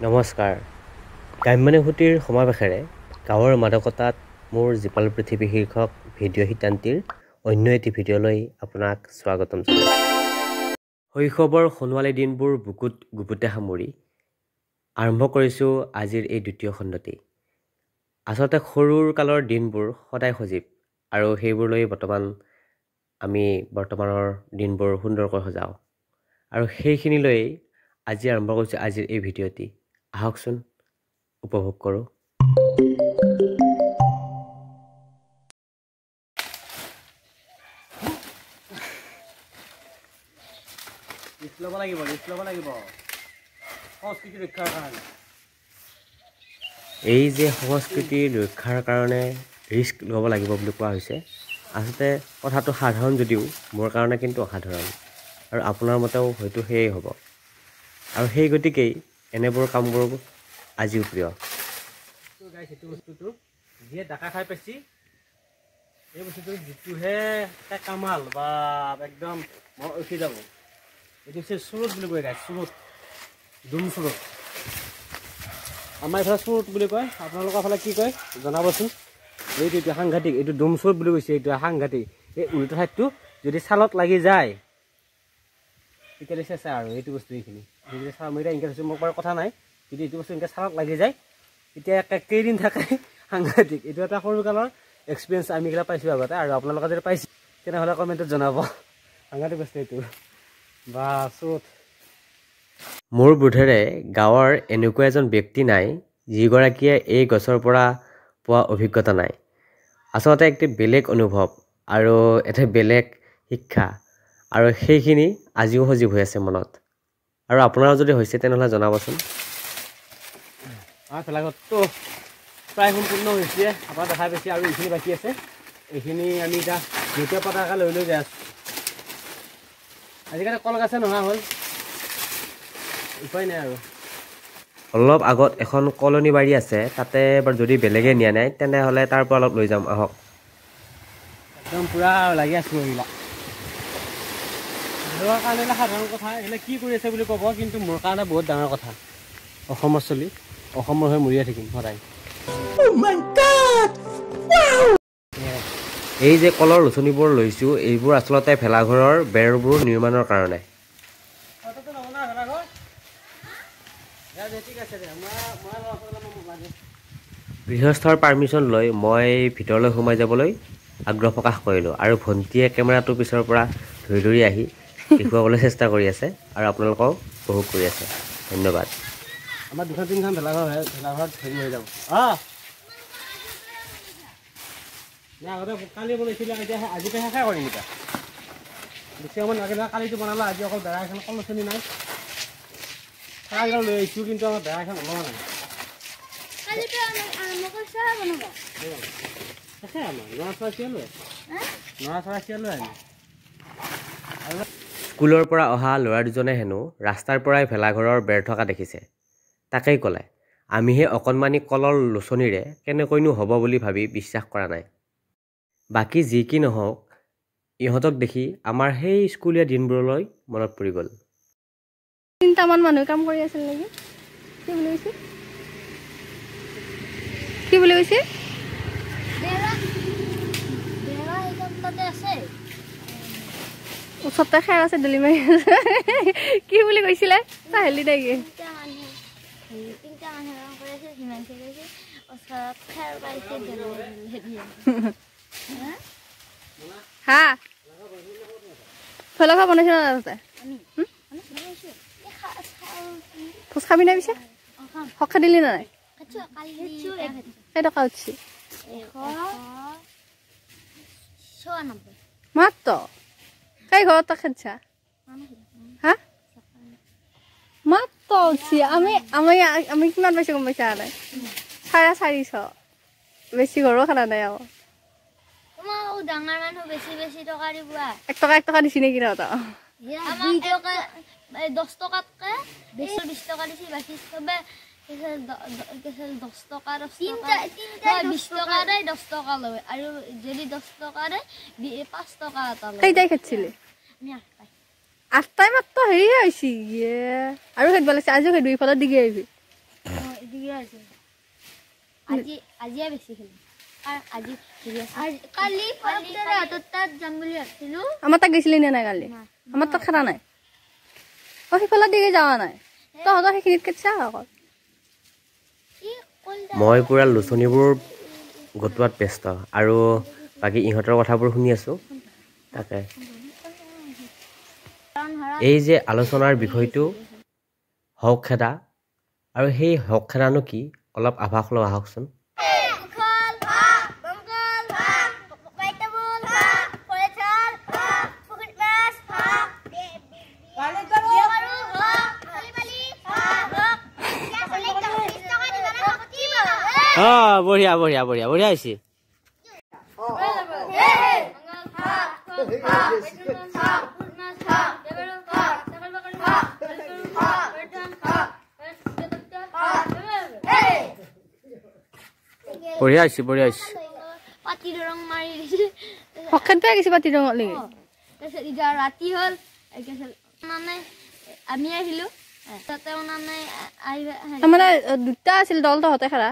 নমস্কাৰ। গ্ৰাম্যানুভূতিৰ সমাৱেশেৰে গাঁৱৰ মাদকতাত মোৰ জীপাল পৃথিৱী শীৰ্ষক ভিডিঅ' শিতান্তিৰ অন্য এটি ভিডিঅ'লৈ আপোনাক স্বাগতম জনাইছোঁ। শৈশৱৰ সোণোৱালী দিনবোৰ বুকুত গুপুতে সামৰি আৰম্ভ কৰিছোঁ আজিৰ এই দ্বিতীয় খণ্ডটি। আচলতে সৰুৰ কালৰ দিনবোৰ সদায় সজীৱ আৰু সেইবোৰলৈ আমি বৰ্তমানৰ দিনবোৰ সুন্দৰকৈ সজাওঁ আৰু সেইখিনিলৈ আজি আৰম্ভ কৰিছোঁ আজিৰ এই ভিডিঅ'টি। আহকচোন উপভোগ কৰোঁ। এই যে সংস্কৃতিৰ ৰক্ষাৰ কাৰণে ৰিস্ক ল'ব লাগিব বুলি কোৱা হৈছে, আচলতে কথাটো সাধাৰণ যদিও মোৰ কাৰণে কিন্তু অসাধাৰণ আৰু আপোনাৰ মতেও হয়তো সেয়েই হ'ব। আৰু সেই গতিকেই এনেবোৰ কামবোৰ আজিও প্ৰিয়। সেইটো বস্তুটো যিয়ে ডাকা খাই পাইছি এই বস্তুটো যিটোহে কামাল বা একদম মই উঠি যাব। এইটো হৈছে চুৰুট বুলি কয় গাই, চুৰুট, ডুম চুৰুট। আমাৰ এইফালে চুৰুট বুলি কয়, আপোনালোকৰ ফালে কি কয় জনাবচোন। এইটো সাংঘাতিক, এইটো ডুম চুৰুট বুলি কৈছে, এইটো সাংঘাতিক। এই উল্টা ঠাইটো যদি ছালত লাগি যায় তেতিয়াহ'লে চেঁচা আৰু এইটো বস্তু এইখিনি। যদি চাল মই এতিয়া এনেকৈ থৈছোঁ, মোক বাৰু কথা নাই, যদি এইটো বস্তু এনেকৈ ছালত লাগি যায় এতিয়া কেইদিন থাকে সাংঘাতিক। এইটো এটা সৰুকালৰ এক্সপিৰিয়েঞ্চ আমি এইবিলাক পাইছোঁ আগতে, আৰু আপোনালোকে যদি পাইছে তেনেহ'লে কমেণ্টত জনাব। সাংঘাতিক বস্তু এইটো বা চুৰুট। মোৰ বোধেৰে গাঁৱৰ এনেকুৱা এজন ব্যক্তি নাই যিগৰাকীয়ে এই গছৰ পৰা পোৱা অভিজ্ঞতা নাই। আচলতে একটি বেলেগ অনুভৱ আৰু এটা বেলেগ শিক্ষা, আৰু সেইখিনি আজিও সজীৱ হৈ আছে মনত। আৰু আপোনাৰো যদি হৈছে তেনেহ'লে জনাবচোন। আমাৰ ভেলাঘৰটো প্ৰায় সম্পূৰ্ণ হৈছে, আপোনাৰ দেখা পাইছে, আৰু এইখিনি বাকী আছে। এইখিনি আমি এতিয়া দ্বিতীয় পতাকা লৈ যাই আছোঁ। আজিকালি কলগছে নোহোৱা হ'ল, উপায় নাই আৰু। অলপ আগত এখন কলনী বাৰী আছে, তাতে বাৰু যদি বেলেগে নিয়া নাই তেনেহ'লে তাৰ পৰা অলপ লৈ যাম, আহক। একদম পূৰা লাগি আছোঁ এইবিলাক। মোৰ কাৰণে সাধাৰণ কথা, এইবিলাক কি কৰি আছে বুলি ক'ব, কিন্তু মোৰ কাৰণে বহুত ডাঙৰ কথা। অসমৰ চলি, অসমৰ হৈ মৰিয়ে থাকিম সদায়। এই যে কলৰ লুচনিবোৰ লৈছোঁ, এইবোৰ আচলতে ভেলাঘৰৰ বেৰবোৰ নিৰ্মাণৰ কাৰণে। গৃহস্থৰ পাৰ্মিশ্যন লৈ মই ভিতৰলৈ সোমাই যাবলৈ আগ্ৰহ প্ৰকাশ কৰিলোঁ, আৰু ভণ্টীয়ে কেমেৰাটো পিছৰ পৰা ধৰি ধৰি আহি দেখুৱাবলৈ চেষ্টা কৰি আছে, আৰু আপোনালোকেও উপভোগ কৰি আছে। ধন্যবাদ। আমাৰ দুখন তিনিখন ভেলাঘৰ হয়, ভেলাঘৰত হেৰি হৈ যাব। আগতে কালি বনাইছিলে, এতিয়া আজি শেষে কৰিম। এতিয়া বেছি সময় লাগিলে, কালিটো বনালোঁ, আজি অকল বেৰা এখন কলচনি নাই। কাইলৈ লৈ আহিছোঁ, কিন্তু আমাৰ বেৰা এখন ওলোৱা নাই। স্কুলৰ পৰা অহা ল'ৰা দুজনে হেনো ৰাস্তাৰ পৰাই ভেলাঘৰৰ বেৰ থকা দেখিছে। তাকেই ক'লে, আমিহে অকণমানি কলৰ লুচনিৰে কেনেকৈনো হ'ব বুলি ভাবি বিশ্বাস কৰা নাই। বাকী যি কি নহওক, ইহঁতক দেখি আমাৰ সেই স্কুলীয়া দিনবোৰলৈ মনত পৰি গ'ল। 3টামান মানুহ কাম কৰি আছিল নেকি? কি বুলি কৈছে? কি বুলি কৈছে? ওচৰতে খেৰ আছে, দলি মাৰি আছে। কি বুলি কৈছিলে? চাহেলি নেকি? হা ফলকা বনাইছে না তাতে? ফুচ খাবি না পিছে? সখা দিলি না নাই? কেইটকা উঠছি? মাত্ৰ কাই ঘৰত খেলছা? হা মাত্ৰ উঠছি। আমি কিমান পাইছো গম পাইছা? 450 বেছি ঘৰো খানা নাই। আকৌ ডাঙৰ মানুহ বেছি বেছি টকা দিব। 1 টকা দিছি নেকি তহঁত? 10 টকাতকে 20 টকা দিছি, বাকী চবে 10 টকা 20 টকাৰে 10 টকা লয়, আৰু যদি 10 টকাৰে 5 টকা এটা লয়। কেইটাই খেলছিলি? 8টাই মাত্ৰ হেৰি হৈছে। আৰু খেলিব লাগিছে, আজিও খেলিবি, ইফালে দিগি আহিবি। বঢ়িয়া হৈছে আজিয়ে বেছি খেলিম আজি কালি হাতত তাত যাম বুলি ভাবিছিলোঁ আমাৰ তাক গৈছিলি নে নাই কালি আমাৰ তাত খেলা নাই সিফালৰ দিকে যোৱা নাই তহঁতৰ সেইখিনিত কেতিয়া অকল মই পূৰা লোচনীবোৰ গোটোৱাত ব্যস্ত আৰু বাকী ইহঁতৰ কথাবোৰ শুনি আছোঁ তাকে এই যে আলোচনাৰ বিষয়টো হওক খেদা আৰু সেই হওক খেদানো কি অলপ আভাস লওঁ আহকচোন বঢ়িয়া বঢ়িয়া বঢ়িয়া বঢ়িয়া হৈছে বঢ়িয়া হৈছে বঢ়িয়া হৈছে পাতি ৰং মাৰি দিছে হকেনটো গৈছে পাতি ৰঙত লাগি তাৰপিছত এতিয়া ৰাতি হ'ল মানে আমি আহিলোঁ তাতে মানে তাৰমানে দুটা আছিল দল তহঁতে খেলা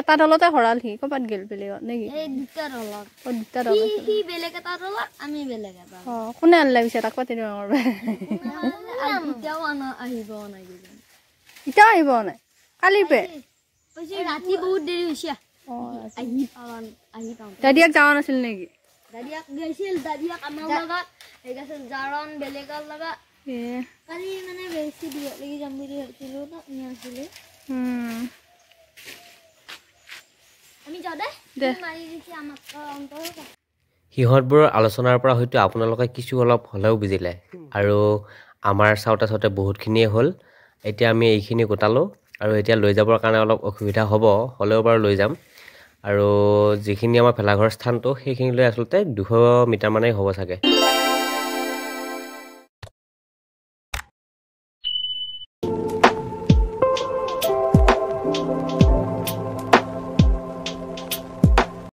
এটা দলতে হৰাল সি ক'ৰবাত গেল বেলেগত নেকি এই দুটা দলত দুটা দল সি বেলেগ এটা দলত আমি বেলেগ এটা কোনে আনিলে পিছে তাক পাতি ৰঙৰ এতিয়াও আহিব নাই এতিয়াও আহিব নাই কালিৰ পে ৰাতি বহুত দেৰি হৈছে আহি পাওঁ দাদিয়াক যোৱা নাছিল নেকি দাদিয়াক গৈছিল দাদিয়াক আমাৰ লগত গৈছিল জাৰণ বেলেগৰ লগত কালি মানে বেছি দূৰত লাগি যাম বুলি ভাবিছিলোঁ নাছিলোঁ আমি যাওঁ দে মাৰি দিছে আমাক অন্তৰ সিহঁতবোৰৰ আলোচনাৰ পৰা হয়তো আপোনালোকে কিছু অলপ হ'লেও বুজিলে আৰু আমাৰ চাওঁতে চাওঁতে বহুতখিনিয়ে হ'ল এতিয়া আমি এইখিনি গোটালোঁ আৰু এতিয়া লৈ যাবৰ কাৰণে অলপ অসুবিধা হ'ব হ'লেও বাৰু লৈ যাম আৰু যিখিনি আমাৰ ভেলাঘৰ স্থানটো সেইখিনিলৈ আচলতে 200 মিটাৰ মানেই হ'ব চাগে